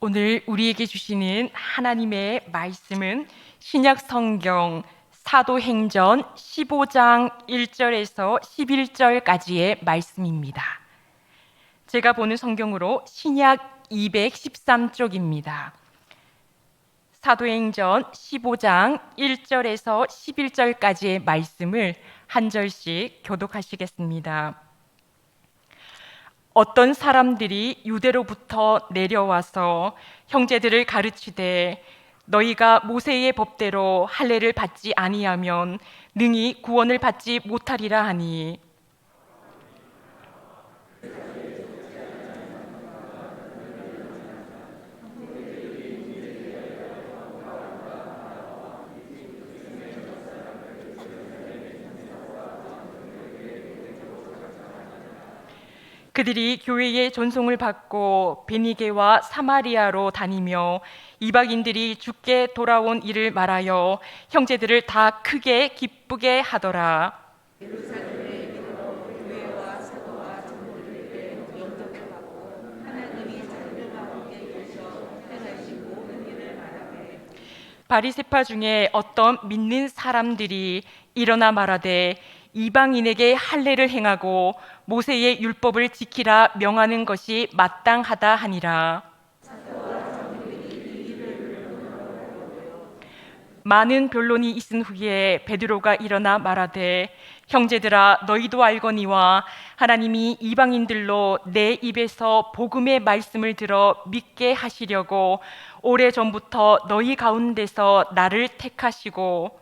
오늘 우리에게 주시는 하나님의 말씀은 신약 성경 사도행전 15장 1절에서 11절까지의 말씀입니다. 제가 보는 성경으로 신약 213쪽입니다. 사도행전 15장 1절에서 11절까지의 말씀을 한 절씩 교독하시겠습니다. 어떤 사람들이 유대로부터 내려와서 형제들을 가르치되 너희가 모세의 법대로 할례를 받지 아니하면 능히 구원을 받지 못하리라 하니 그들이 교회의 전송을 받고 베니게와 사마리아로 다니며 이방인들이 주께 돌아온 일을 말하여 형제들을 다 크게 기쁘게 하더라. 바리새파 중에 어떤 믿는 사람들이 일어나 말하되 이방인에게 할례를 행하고 모세의 율법을 지키라 명하는 것이 마땅하다 하니라. 많은 변론이 있은 후에 베드로가 일어나 말하되 형제들아 너희도 알거니와 하나님이 이방인들로 내 입에서 복음의 말씀을 들어 믿게 하시려고 오래전부터 너희 가운데서 나를 택하시고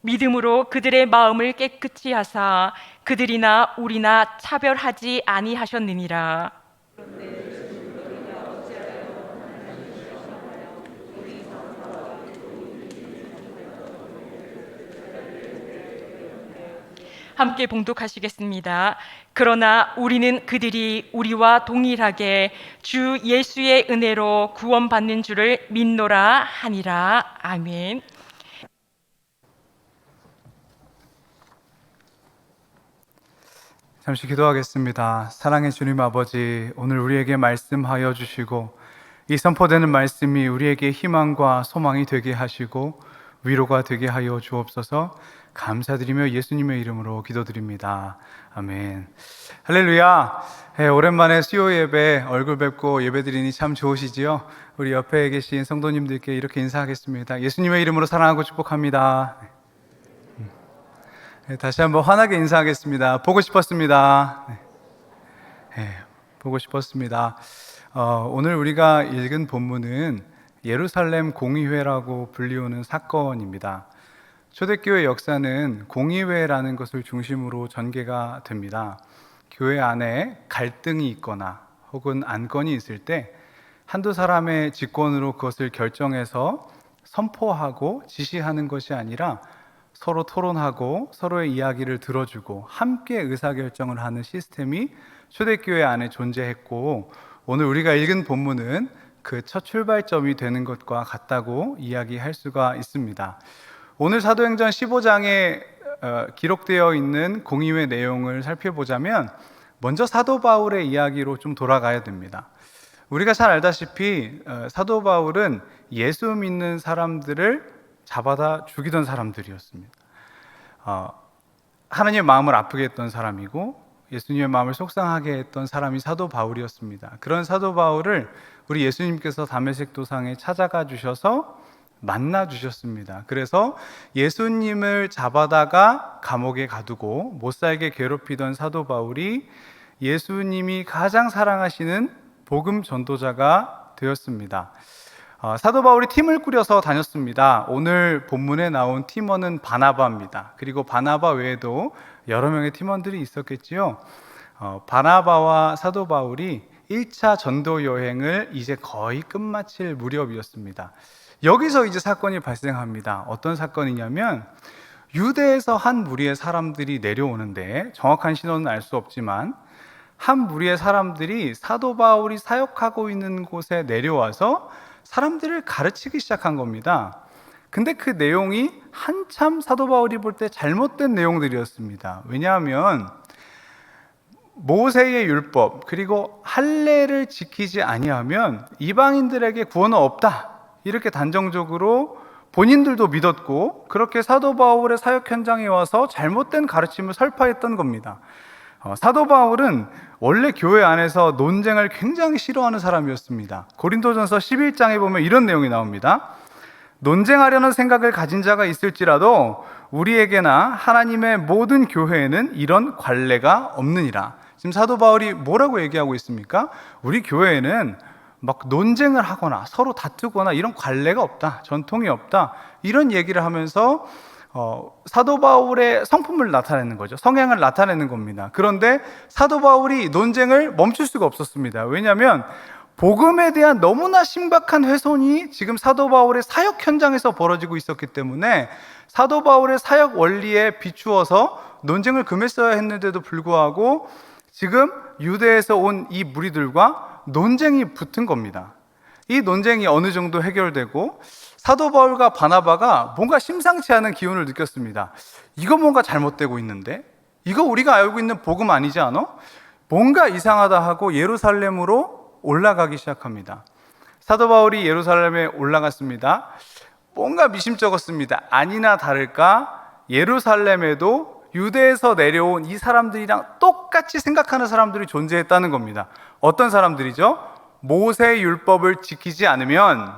믿음으로 그들의 마음을 깨끗이 하사 그들이나 우리나 차별하지 아니하셨느니라. 함께 봉독하시겠습니다. 그러나 우리는 그들이 우리와 동일하게 주 예수의 은혜로 구원받는 줄을 믿노라 하니라. 아멘. 잠시 기도하겠습니다. 사랑의 주님 아버지, 오늘 우리에게 말씀하여 주시고 이 선포되는 말씀이 우리에게 희망과 소망이 되게 하시고 위로가 되게 하여 주옵소서. 감사드리며 예수님의 이름으로 기도드립니다. 아멘. 할렐루야. 오랜만에 수요 예배 얼굴 뵙고 예배드리니 참 좋으시지요? 우리 옆에 계신 성도님들께 이렇게 인사하겠습니다. 예수님의 이름으로 사랑하고 축복합니다. 다시 한번 환하게 인사하겠습니다. 보고 싶었습니다. 보고 싶었습니다. 오늘 우리가 읽은 본문은 예루살렘 공의회라고 불리우는 사건입니다. 초대교회 역사는 공의회라는 것을 중심으로 전개가 됩니다. 교회 안에 갈등이 있거나 혹은 안건이 있을 때 한두 사람의 직권으로 그것을 결정해서 선포하고 지시하는 것이 아니라 서로 토론하고 서로의 이야기를 들어주고 함께 의사결정을 하는 시스템이 초대교회 안에 존재했고, 오늘 우리가 읽은 본문은 그 첫 출발점이 되는 것과 같다고 이야기할 수가 있습니다. 오늘 사도행전 15장에 기록되어 있는 공의회 내용을 살펴보자면 먼저 사도 바울의 이야기로 좀 돌아가야 됩니다. 우리가 잘 알다시피 사도 바울은 예수 믿는 사람들을 잡아다 죽이던 사람들이었습니다. 하나님의 마음을 아프게 했던 사람이고 예수님의 마음을 속상하게 했던 사람이 사도 바울이었습니다. 그런 사도 바울을 우리 예수님께서 다메섹 도상에 찾아가 주셔서 만나 주셨습니다. 그래서 예수님을 잡아다가 감옥에 가두고 못살게 괴롭히던 사도 바울이 예수님이 가장 사랑하시는 복음 전도자가 되었습니다. 사도 바울이 팀을 꾸려서 다녔습니다. 오늘 본문에 나온 팀원은 바나바입니다. 그리고 바나바 외에도 여러 명의 팀원들이 있었겠지요. 바나바와 사도 바울이 1차 전도 여행을 이제 거의 끝마칠 무렵이었습니다. 여기서 이제 사건이 발생합니다. 어떤 사건이냐면 유대에서 한 무리의 사람들이 내려오는데, 정확한 신원은 알 수 없지만 한 무리의 사람들이 사도 바울이 사역하고 있는 곳에 내려와서 사람들을 가르치기 시작한 겁니다. 근데 그 내용이 한참 사도 바울이 볼 때 잘못된 내용들이었습니다. 왜냐하면 모세의 율법 그리고 할례를 지키지 아니하면 이방인들에게 구원은 없다, 이렇게 단정적으로 본인들도 믿었고, 그렇게 사도 바울의 사역 현장에 와서 잘못된 가르침을 설파했던 겁니다. 사도 바울은 원래 교회 안에서 논쟁을 굉장히 싫어하는 사람이었습니다. 고린도전서 11장에 보면 이런 내용이 나옵니다. 논쟁하려는 생각을 가진 자가 있을지라도 우리에게나 하나님의 모든 교회에는 이런 관례가 없느니라. 지금 사도 바울이 뭐라고 얘기하고 있습니까? 우리 교회에는 막 논쟁을 하거나 서로 다투거나 이런 관례가 없다, 전통이 없다, 이런 얘기를 하면서 사도 바울의 성품을 나타내는 거죠. 성향을 나타내는 겁니다. 그런데 사도 바울이 논쟁을 멈출 수가 없었습니다. 왜냐하면 복음에 대한 너무나 심각한 훼손이 지금 사도 바울의 사역 현장에서 벌어지고 있었기 때문에 사도 바울의 사역 원리에 비추어서 논쟁을 금했어야 했는데도 불구하고 지금 유대에서 온 이 무리들과 논쟁이 붙은 겁니다. 이 논쟁이 어느 정도 해결되고 사도 바울과 바나바가 뭔가 심상치 않은 기운을 느꼈습니다. 이거 뭔가 잘못되고 있는데? 이거 우리가 알고 있는 복음 아니지 않아? 뭔가 이상하다 하고 예루살렘으로 올라가기 시작합니다. 사도 바울이 예루살렘에 올라갔습니다. 뭔가 미심쩍었습니다. 아니나 다를까 예루살렘에도 유대에서 내려온 이 사람들이랑 똑같이 생각하는 사람들이 존재했다는 겁니다. 어떤 사람들이죠? 모세 율법을 지키지 않으면,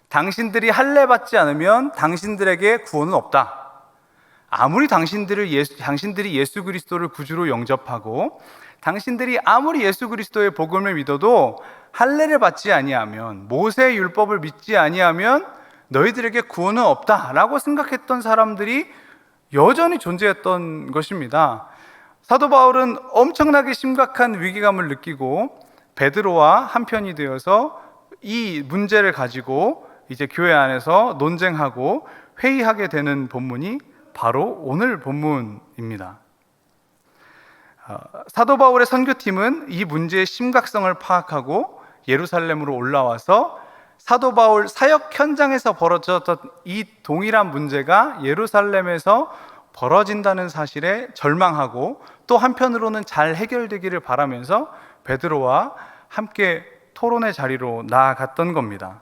당신들이 할례 받지 않으면 당신들에게 구원은 없다. 아무리 당신들이 예수 그리스도를 구주로 영접하고 당신들이 아무리 예수 그리스도의 복음을 믿어도 할례를 받지 아니하면, 모세 율법을 믿지 아니하면 너희들에게 구원은 없다라고 생각했던 사람들이 여전히 존재했던 것입니다. 사도 바울은 엄청나게 심각한 위기감을 느끼고 베드로와 한편이 되어서 이 문제를 가지고 이제 교회 안에서 논쟁하고 회의하게 되는 본문이 바로 오늘 본문입니다. 사도 바울의 선교팀은 이 문제의 심각성을 파악하고 예루살렘으로 올라와서 사도 바울 사역 현장에서 벌어졌던 이 동일한 문제가 예루살렘에서 벌어진다는 사실에 절망하고, 또 한편으로는 잘 해결되기를 바라면서 베드로와 함께 토론의 자리로 나아갔던 겁니다.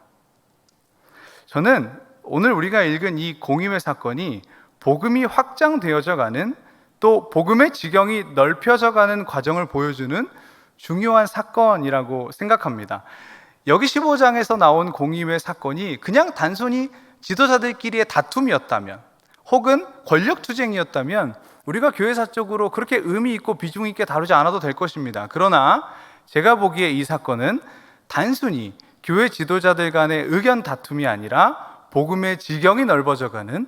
저는 오늘 우리가 읽은 이 공의회 사건이 복음이 확장되어져 가는, 또 복음의 지경이 넓혀져 가는 과정을 보여주는 중요한 사건이라고 생각합니다. 여기 15장에서 나온 공의회 사건이 그냥 단순히 지도자들끼리의 다툼이었다면, 혹은 권력투쟁이었다면 우리가 교회사적으로 그렇게 의미 있고 비중 있게 다루지 않아도 될 것입니다. 그러나 제가 보기에 이 사건은 단순히 교회 지도자들 간의 의견 다툼이 아니라 복음의 지경이 넓어져 가는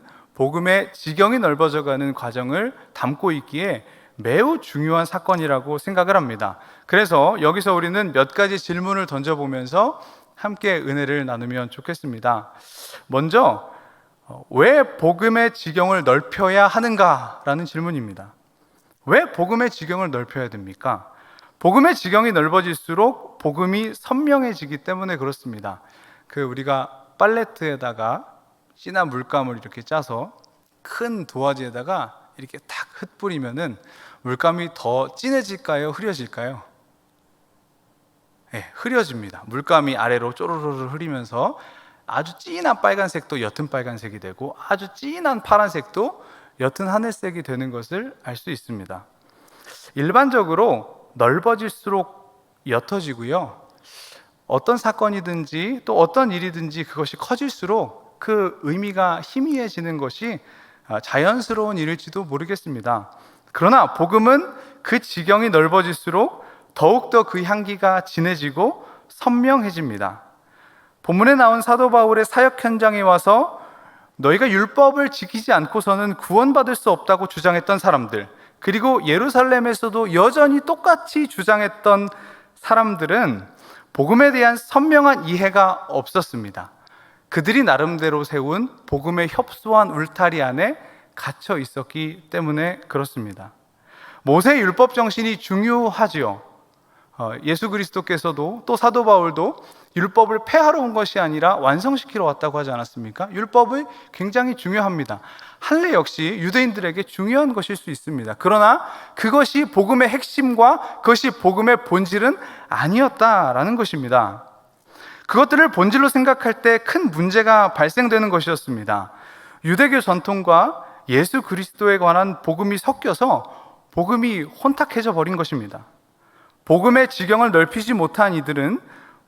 과정을 담고 있기에 매우 중요한 사건이라고 생각을 합니다. 그래서 여기서 우리는 몇 가지 질문을 던져보면서 함께 은혜를 나누면 좋겠습니다. 먼저, 왜 복음의 지경을 넓혀야 하는가라는 질문입니다. 왜 복음의 지경을 넓혀야 됩니까? 복음의 지경이 넓어질수록 복음이 선명해지기 때문에 그렇습니다. 우리가 팔레트에다가 진한 물감을 이렇게 짜서 큰 도화지에다가 이렇게 탁 흩뿌리면은 물감이 더 진해질까요? 흐려질까요? 네, 흐려집니다. 물감이 아래로 쪼르르 흐리면서 아주 진한 빨간색도 옅은 빨간색이 되고 아주 진한 파란색도 옅은 하늘색이 되는 것을 알 수 있습니다. 일반적으로 넓어질수록 옅어지고요, 어떤 사건이든지 또 어떤 일이든지 그것이 커질수록 그 의미가 희미해지는 것이 자연스러운 일일지도 모르겠습니다. 그러나 복음은 그 지경이 넓어질수록 더욱더 그 향기가 진해지고 선명해집니다. 본문에 나온 사도 바울의 사역 현장에 와서 너희가 율법을 지키지 않고서는 구원받을 수 없다고 주장했던 사람들, 그리고 예루살렘에서도 여전히 똑같이 주장했던 사람들은 복음에 대한 선명한 이해가 없었습니다. 그들이 나름대로 세운 복음의 협소한 울타리 안에 갇혀 있었기 때문에 그렇습니다. 모세 율법 정신이 중요하지요. 예수 그리스도께서도 또 사도 바울도 율법을 폐하러 온 것이 아니라 완성시키러 왔다고 하지 않았습니까? 율법이 굉장히 중요합니다. 할례 역시 유대인들에게 중요한 것일 수 있습니다. 그러나 그것이 복음의 핵심과 그것이 복음의 본질은 아니었다라는 것입니다. 그것들을 본질로 생각할 때 큰 문제가 발생되는 것이었습니다. 유대교 전통과 예수 그리스도에 관한 복음이 섞여서 복음이 혼탁해져 버린 것입니다. 복음의 지경을 넓히지 못한 이들은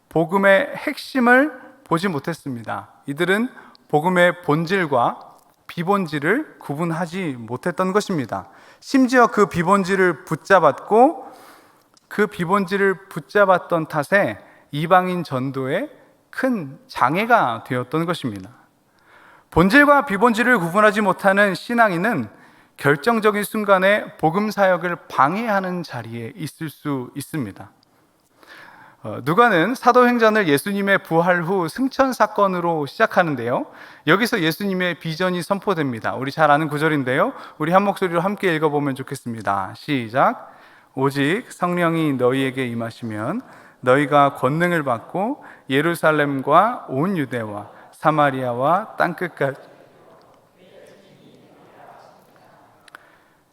복음의 핵심을 보지 못했습니다. 이들은 복음의 본질과 비본질을 구분하지 못했던 것입니다. 심지어 그 비본질을 붙잡았고 그 비본질을 붙잡았던 탓에 이방인 전도에 큰 장애가 되었던 것입니다. 본질과 비본질을 구분하지 못하는 신앙인은 결정적인 순간에 복음 사역을 방해하는 자리에 있을 수 있습니다. 누가는 사도행전을 예수님의 부활 후 승천 사건으로 시작하는데요. 여기서 예수님의 비전이 선포됩니다. 우리 잘 아는 구절인데요. 우리 한 목소리로 함께 읽어보면 좋겠습니다. 시작. 오직 성령이 너희에게 임하시면 너희가 권능을 받고 예루살렘과 온 유대와 사마리아와 땅끝까지.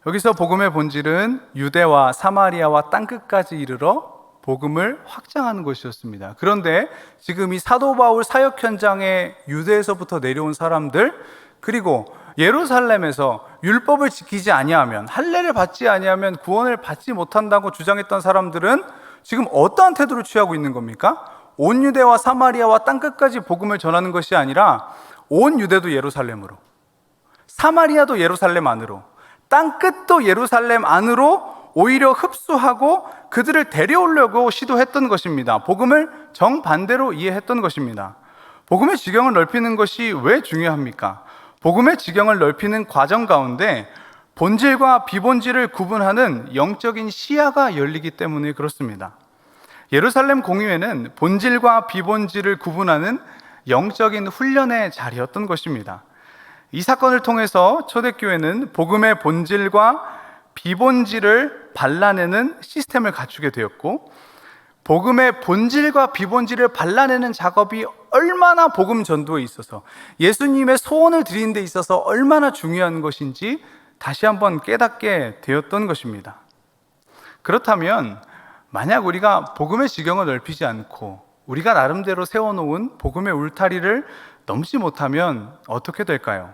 여기서 복음의 본질은 유대와 사마리아와 땅끝까지 이르러 복음을 확장하는 것이었습니다. 그런데 지금 이 사도 바울 사역 현장에 유대에서부터 내려온 사람들, 그리고 예루살렘에서 율법을 지키지 아니하면, 할례를 받지 아니하면 구원을 받지 못한다고 주장했던 사람들은 지금 어떠한 태도를 취하고 있는 겁니까? 온 유대와 사마리아와 땅끝까지 복음을 전하는 것이 아니라 온 유대도 예루살렘으로, 사마리아도 예루살렘 안으로, 땅끝도 예루살렘 안으로 오히려 흡수하고 그들을 데려오려고 시도했던 것입니다. 복음을 정반대로 이해했던 것입니다. 복음의 지경을 넓히는 것이 왜 중요합니까? 복음의 지경을 넓히는 과정 가운데 본질과 비본질을 구분하는 영적인 시야가 열리기 때문에 그렇습니다. 예루살렘 공의회는 본질과 비본질을 구분하는 영적인 훈련의 자리였던 것입니다. 이 사건을 통해서 초대교회는 복음의 본질과 비본질을 발라내는 시스템을 갖추게 되었고, 복음의 본질과 비본질을 발라내는 작업이 얼마나 복음 전도에 있어서, 예수님의 소원을 드리는 데 있어서 얼마나 중요한 것인지 다시 한번 깨닫게 되었던 것입니다. 그렇다면 만약 우리가 복음의 지경을 넓히지 않고 우리가 나름대로 세워놓은 복음의 울타리를 넘지 못하면 어떻게 될까요?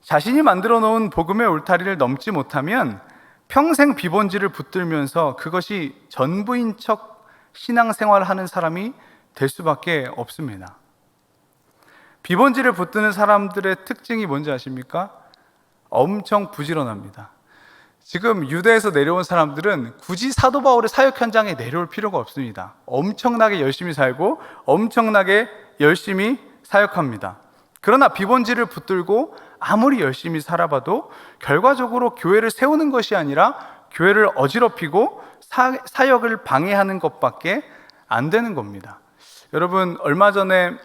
자신이 만들어 놓은 복음의 울타리를 넘지 못하면 평생 비본질을 붙들면서 그것이 전부인 척 신앙생활을 하는 사람이 될 수밖에 없습니다. 비본질을 붙드는 사람들의 특징이 뭔지 아십니까? 엄청 부지런합니다. 지금 유대에서 내려온 사람들은 굳이 사도 바울의 사역 현장에 내려올 필요가 없습니다. 엄청나게 열심히 살고 엄청나게 열심히 사역합니다. 그러나 비본질을 붙들고 아무리 열심히 살아봐도 결과적으로 교회를 세우는 것이 아니라 교회를 어지럽히고 사역을 방해하는 것밖에 안 되는 겁니다. 여러분, 얼마 전에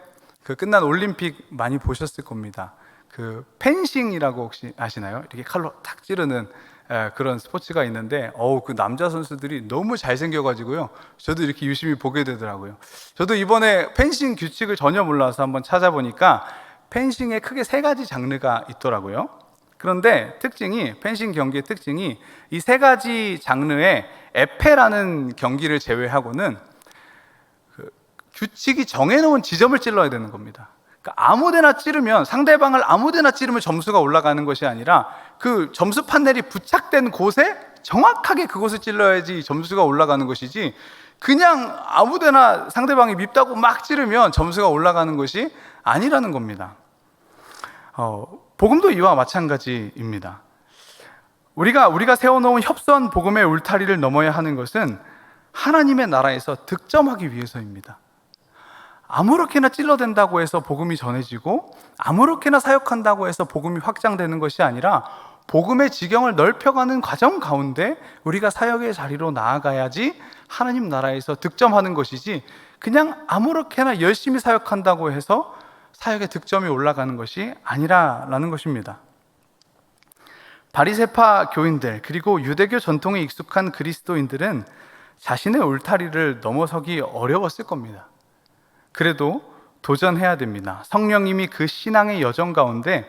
끝난 올림픽 많이 보셨을 겁니다. 펜싱이라고 혹시 아시나요? 이렇게 칼로 탁 찌르는 그런 스포츠가 있는데, 그 남자 선수들이 너무 잘생겨가지고요, 저도 이렇게 유심히 보게 되더라고요. 저도 이번에 펜싱 규칙을 전혀 몰라서 한번 찾아보니까 펜싱에 크게 3가지 장르가 있더라고요. 그런데 펜싱 경기의 특징이 이 3가지 장르의 에페라는 경기를 제외하고는 규칙이 정해놓은 지점을 찔러야 되는 겁니다. 그러니까 아무데나 찌르면, 상대방을 아무데나 찌르면 점수가 올라가는 것이 아니라 그 점수 판넬이 부착된 곳에 정확하게 그곳을 찔러야지 점수가 올라가는 것이지, 그냥 아무데나 상대방이 밉다고 막 찌르면 점수가 올라가는 것이 아니라는 겁니다. 복음도 이와 마찬가지입니다. 우리가 세워놓은 협소한 복음의 울타리를 넘어야 하는 것은 하나님의 나라에서 득점하기 위해서입니다. 아무렇게나 찔러댄다고 해서 복음이 전해지고 아무렇게나 사역한다고 해서 복음이 확장되는 것이 아니라 복음의 지경을 넓혀가는 과정 가운데 우리가 사역의 자리로 나아가야지 하나님 나라에서 득점하는 것이지, 그냥 아무렇게나 열심히 사역한다고 해서 사역의 득점이 올라가는 것이 아니라는 것입니다. 바리새파 교인들, 그리고 유대교 전통에 익숙한 그리스도인들은 자신의 울타리를 넘어서기 어려웠을 겁니다. 그래도 도전해야 됩니다. 성령님이 그 신앙의 여정 가운데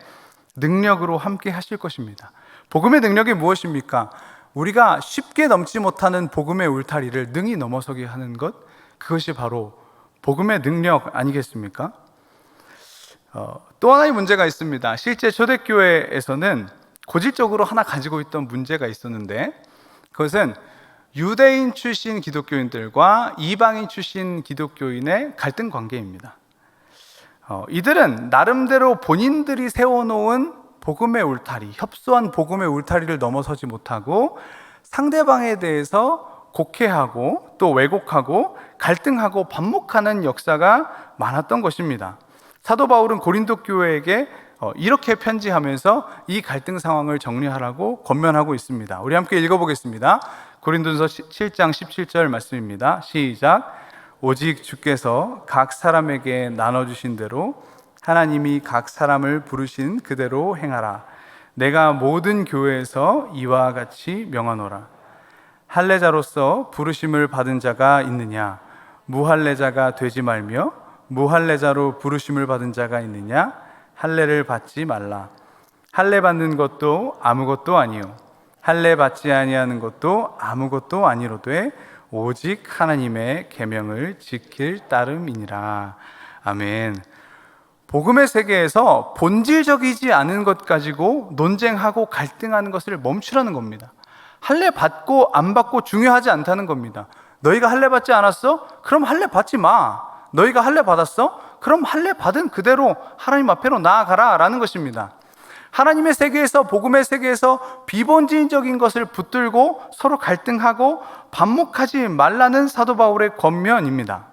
능력으로 함께 하실 것입니다. 복음의 능력이 무엇입니까? 우리가 쉽게 넘지 못하는 복음의 울타리를 능히 넘어서게 하는 것, 그것이 바로 복음의 능력 아니겠습니까? 또 하나의 문제가 있습니다. 실제 초대교회에서는 고질적으로 하나 가지고 있던 문제가 있었는데, 그것은 유대인 출신 기독교인들과 이방인 출신 기독교인의 갈등 관계입니다. 이들은 나름대로 본인들이 세워놓은 복음의 울타리, 협소한 복음의 울타리를 넘어서지 못하고 상대방에 대해서 곡해하고 또 왜곡하고 갈등하고 반목하는 역사가 많았던 것입니다. 사도 바울은 고린도 교회에게 이렇게 편지하면서 이 갈등 상황을 정리하라고 권면하고 있습니다. 우리 함께 읽어보겠습니다. 고린도전서 7장 17절 말씀입니다. 시작. 오직 주께서 각 사람에게 나눠주신 대로 하나님이 각 사람을 부르신 그대로 행하라. 내가 모든 교회에서 이와 같이 명하노라. 할례자로서 부르심을 받은 자가 있느냐? 무할례자가 되지 말며 무할례자로 부르심을 받은 자가 있느냐? 할례를 받지 말라. 할례 받는 것도 아무것도 아니요 할례 받지 아니하는 것도 아무것도 아니로되 오직 하나님의 계명을 지킬 따름이니라. 아멘. 복음의 세계에서 본질적이지 않은 것 가지고 논쟁하고 갈등하는 것을 멈추라는 겁니다. 할례 받고 안 받고 중요하지 않다는 겁니다. 너희가 할례 받지 않았어? 그럼 할례 받지 마. 너희가 할례 받았어? 그럼 할례 받은 그대로 하나님 앞에로 나아가라 라는 것입니다. 하나님의 세계에서, 복음의 세계에서 비본질적인 것을 붙들고 서로 갈등하고 반목하지 말라는 사도 바울의 권면입니다.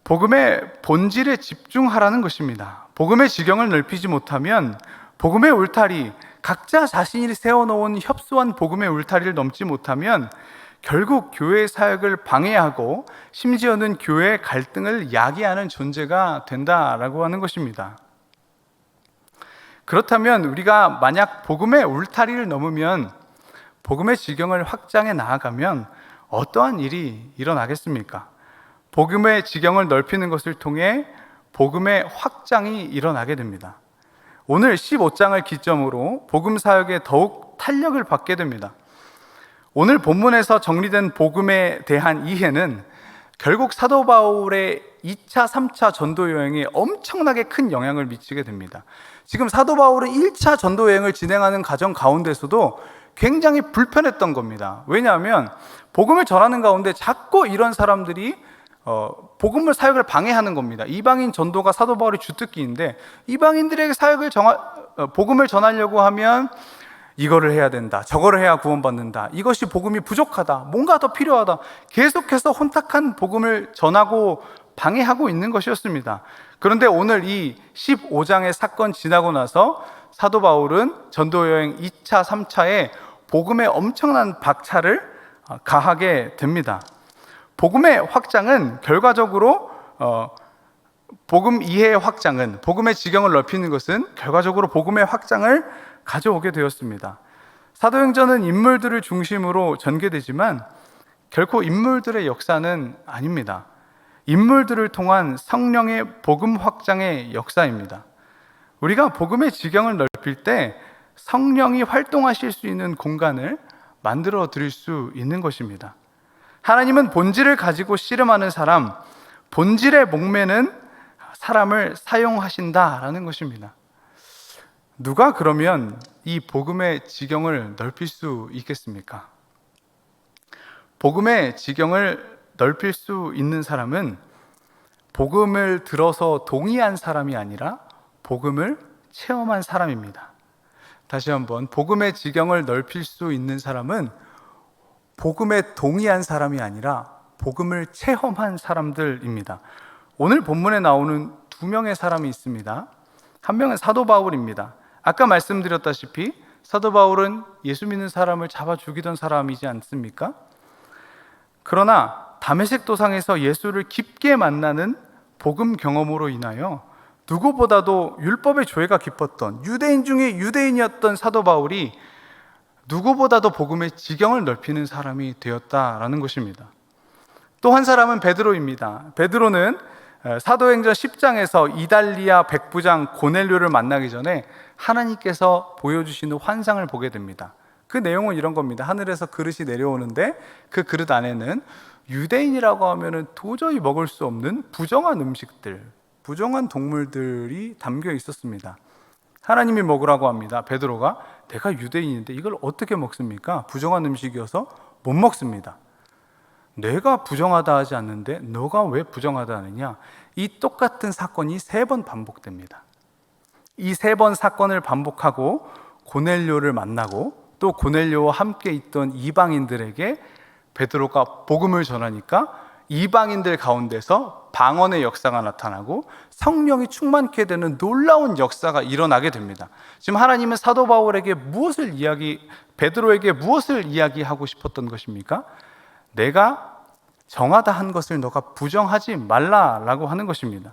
복음의 본질에 집중하라는 것입니다. 복음의 지경을 넓히지 못하면 복음의 울타리, 각자 자신이 세워놓은 협소한 복음의 울타리를 넘지 못하면 결국 교회의 사역을 방해하고 심지어는 교회의 갈등을 야기하는 존재가 된다라고 하는 것입니다. 그렇다면 우리가 만약 복음의 울타리를 넘으면, 복음의 지경을 확장해 나아가면 어떠한 일이 일어나겠습니까? 복음의 지경을 넓히는 것을 통해 복음의 확장이 일어나게 됩니다. 오늘 15장을 기점으로 복음 사역에 더욱 탄력을 받게 됩니다. 오늘 본문에서 정리된 복음에 대한 이해는 결국 사도 바울의 2차, 3차 전도 여행에 엄청나게 큰 영향을 미치게 됩니다. 지금 사도 바울은 1차 전도 여행을 진행하는 과정 가운데서도 굉장히 불편했던 겁니다. 왜냐하면 복음을 전하는 가운데 자꾸 이런 사람들이 복음을 사역을 방해하는 겁니다. 이방인 전도가 사도 바울의 주특기인데 이방인들에게 복음을 전하려고 하면 이거를 해야 된다, 저거를 해야 구원받는다, 이것이 복음이 부족하다, 뭔가 더 필요하다, 계속해서 혼탁한 복음을 전하고 방해하고 있는 것이었습니다. 그런데 오늘 이 15장의 사건 지나고 나서 사도 바울은 전도여행 2차, 3차에 복음에 엄청난 박차를 가하게 됩니다. 복음의 확장은 결과적으로 복음 이해의 확장은, 복음의 지경을 넓히는 것은 결과적으로 복음의 확장을 가져오게 되었습니다. 사도행전은 인물들을 중심으로 전개되지만 결코 인물들의 역사는 아닙니다. 인물들을 통한 성령의 복음 확장의 역사입니다. 우리가 복음의 지경을 넓힐 때 성령이 활동하실 수 있는 공간을 만들어 드릴 수 있는 것입니다. 하나님은 본질을 가지고 씨름하는 사람, 본질의 목매는 사람을 사용하신다라는 것입니다. 누가 그러면 이 복음의 지경을 넓힐 수 있겠습니까? 복음의 지경을 넓힐 수 있는 사람은 복음을 들어서 동의한 사람이 아니라 복음을 체험한 사람입니다. 다시 한번, 복음의 지경을 넓힐 수 있는 사람은 복음에 동의한 사람이 아니라 복음을 체험한 사람들입니다. 오늘 본문에 나오는 두 명의 사람이 있습니다. 한 명은 사도 바울입니다. 아까 말씀드렸다시피 사도 바울은 예수 믿는 사람을 잡아 죽이던 사람이지 않습니까? 그러나 다메섹 도상에서 예수를 깊게 만나는 복음 경험으로 인하여 누구보다도 율법의 조예가 깊었던 유대인 중에 유대인이었던 사도 바울이 누구보다도 복음의 지경을 넓히는 사람이 되었다라는 것입니다. 또 한 사람은 베드로입니다. 베드로는 사도행전 10장에서 이달리아 백부장 고넬료를 만나기 전에 하나님께서 보여주시는 환상을 보게 됩니다. 그 내용은 이런 겁니다. 하늘에서 그릇이 내려오는데 그 그릇 안에는 유대인이라고 하면 도저히 먹을 수 없는 부정한 음식들, 부정한 동물들이 담겨 있었습니다. 하나님이 먹으라고 합니다. 베드로가 내가 유대인인데 이걸 어떻게 먹습니까? 부정한 음식이어서 못 먹습니다. 내가 부정하다 하지 않는데 너가 왜 부정하다 하느냐? 이 똑같은 사건이 3번 반복됩니다. 이 3번 사건을 반복하고 고넬료를 만나고 또 고넬료와 함께 있던 이방인들에게 베드로가 복음을 전하니까 이방인들 가운데서 방언의 역사가 나타나고 성령이 충만케 되는 놀라운 역사가 일어나게 됩니다. 지금 하나님은 사도 바울에게 베드로에게 무엇을 이야기하고 싶었던 것입니까? 내가 정하다 한 것을 너가 부정하지 말라라고 하는 것입니다.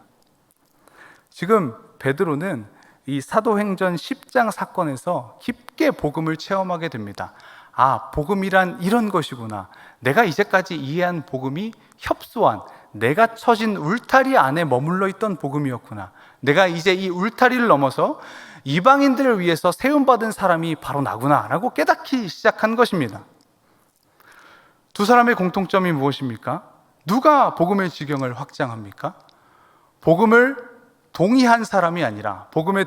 지금 베드로는 이 사도행전 10장 사건에서 깊게 복음을 체험하게 됩니다. 아, 복음이란 이런 것이구나. 내가 이제까지 이해한 복음이 협소한, 내가 처진 울타리 안에 머물러 있던 복음이었구나. 내가 이제 이 울타리를 넘어서 이방인들을 위해서 세움받은 사람이 바로 나구나 라고 깨닫기 시작한 것입니다. 두 사람의 공통점이 무엇입니까? 누가 복음의 지경을 확장합니까? 복음에 동의한 사람이 아니라 복음에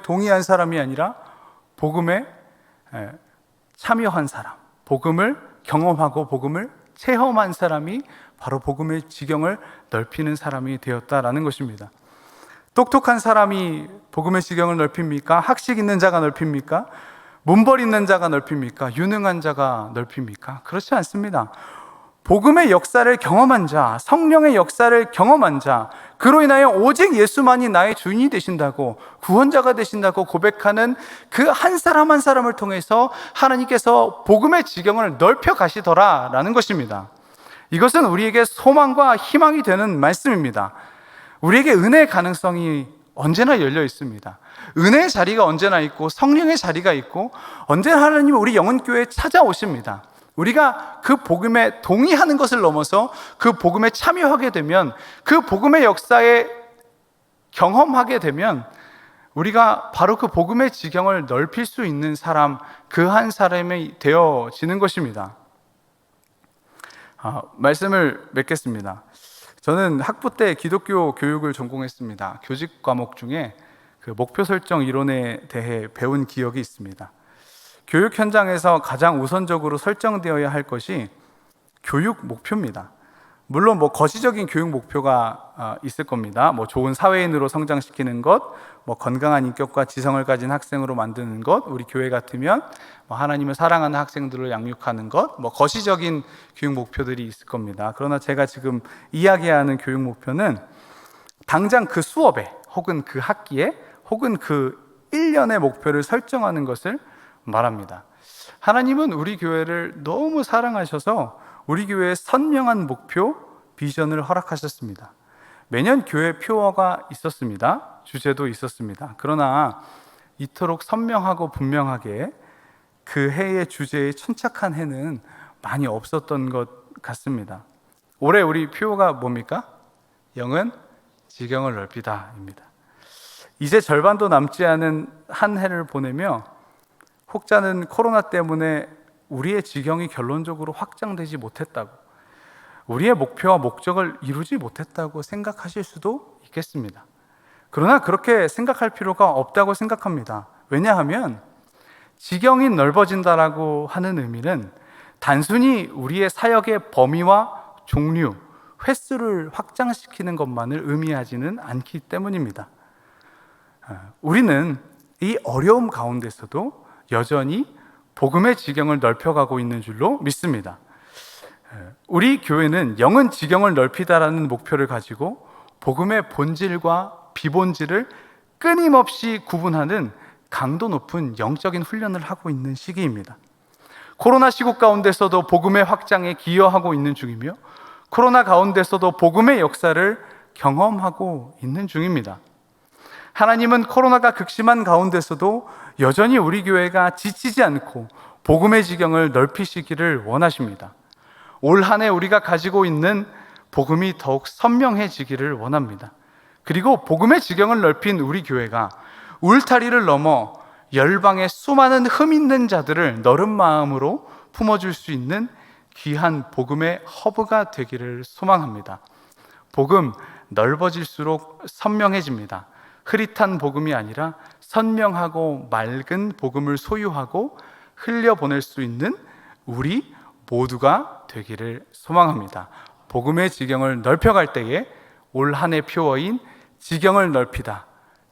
참여한 사람, 복음을 경험하고 복음을 체험한 사람이 바로 복음의 지경을 넓히는 사람이 되었다라는 것입니다. 똑똑한 사람이 복음의 지경을 넓힙니까? 학식 있는 자가 넓힙니까? 문벌 있는 자가 넓힙니까? 유능한 자가 넓힙니까? 그렇지 않습니다. 복음의 역사를 경험한 자, 성령의 역사를 경험한 자, 그로 인하여 오직 예수만이 나의 주인이 되신다고, 구원자가 되신다고 고백하는 그 한 사람 한 사람을 통해서 하나님께서 복음의 지경을 넓혀 가시더라라는 것입니다. 이것은 우리에게 소망과 희망이 되는 말씀입니다. 우리에게 은혜의 가능성이 언제나 열려 있습니다. 은혜의 자리가 언제나 있고 성령의 자리가 있고 언제나 하나님은 우리 영혼교회에 찾아오십니다. 우리가 그 복음에 동의하는 것을 넘어서 그 복음에 참여하게 되면, 그 복음의 역사에 경험하게 되면 우리가 바로 그 복음의 지경을 넓힐 수 있는 사람, 그 한 사람이 되어지는 것입니다. 말씀을 맺겠습니다. 저는 학부 때 기독교 교육을 전공했습니다. 교직 과목 중에 그 목표 설정 이론에 대해 배운 기억이 있습니다. 교육 현장에서 가장 우선적으로 설정되어야 할 것이 교육 목표입니다. 물론 거시적인 교육 목표가 있을 겁니다. 좋은 사회인으로 성장시키는 것, 건강한 인격과 지성을 가진 학생으로 만드는 것, 우리 교회 같으면 하나님을 사랑하는 학생들을 양육하는 것, 거시적인 교육 목표들이 있을 겁니다. 그러나 제가 지금 이야기하는 교육 목표는 당장 그 수업에 혹은 그 학기에 혹은 그 1년의 목표를 설정하는 것을 말합니다. 하나님은 우리 교회를 너무 사랑하셔서 우리 교회에 선명한 목표, 비전을 허락하셨습니다. 매년 교회 표어가 있었습니다. 주제도 있었습니다. 그러나 이토록 선명하고 분명하게 그 해의 주제에 천착한 해는 많이 없었던 것 같습니다. 올해 우리 표어가 뭡니까? 영은 지경을 넓히다입니다. 이제 절반도 남지 않은 한 해를 보내며 혹자는 코로나 때문에 우리의 지경이 결론적으로 확장되지 못했다고, 우리의 목표와 목적을 이루지 못했다고 생각하실 수도 있겠습니다. 그러나 그렇게 생각할 필요가 없다고 생각합니다. 왜냐하면 지경이 넓어진다라고 하는 의미는 단순히 우리의 사역의 범위와 종류, 횟수를 확장시키는 것만을 의미하지는 않기 때문입니다. 우리는 이 어려움 가운데서도 여전히 복음의 지경을 넓혀가고 있는 줄로 믿습니다. 우리 교회는 영은 지경을 넓히다라는 목표를 가지고 복음의 본질과 비본질을 끊임없이 구분하는 강도 높은 영적인 훈련을 하고 있는 시기입니다. 코로나 시국 가운데서도 복음의 확장에 기여하고 있는 중이며 코로나 가운데서도 복음의 역사를 경험하고 있는 중입니다. 하나님은 코로나가 극심한 가운데서도 여전히 우리 교회가 지치지 않고 복음의 지경을 넓히시기를 원하십니다. 올 한 해 우리가 가지고 있는 복음이 더욱 선명해지기를 원합니다. 그리고 복음의 지경을 넓힌 우리 교회가 울타리를 넘어 열방의 수많은 흠 있는 자들을 너른 마음으로 품어줄 수 있는 귀한 복음의 허브가 되기를 소망합니다. 복음 넓어질수록 선명해집니다. 흐릿한 복음이 아니라 선명하고 맑은 복음을 소유하고 흘려보낼 수 있는 우리 모두가 되기를 소망합니다. 복음의 지경을 넓혀갈 때에 올 한 해 표어인 지경을 넓히다,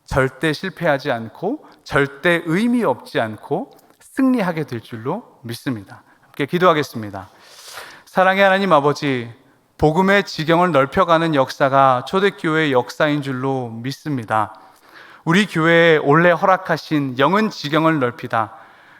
절대 실패하지 않고 절대 의미 없지 않고 승리하게 될 줄로 믿습니다. 함께 기도하겠습니다. 사랑의 하나님 아버지, 복음의 지경을 넓혀가는 역사가 초대교회의 역사인 줄로 믿습니다. 우리 교회에 올해 허락하신 영은 지경을 넓히다,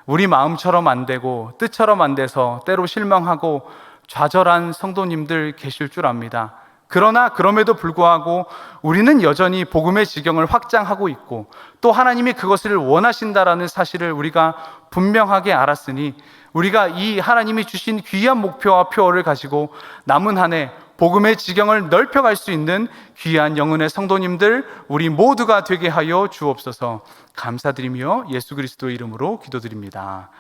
우리 마음처럼 안 되고 뜻처럼 안 돼서 때로 실망하고 좌절한 성도님들 계실 줄 압니다. 그러나 그럼에도 불구하고 우리는 여전히 복음의 지경을 확장하고 있고 또 하나님이 그것을 원하신다라는 사실을 우리가 분명하게 알았으니 우리가 이 하나님이 주신 귀한 목표와 표어를 가지고 남은 한 해 복음의 지경을 넓혀갈 수 있는 귀한 영혼의 성도님들 우리 모두가 되게 하여 주옵소서. 감사드리며 예수 그리스도의 이름으로 기도드립니다.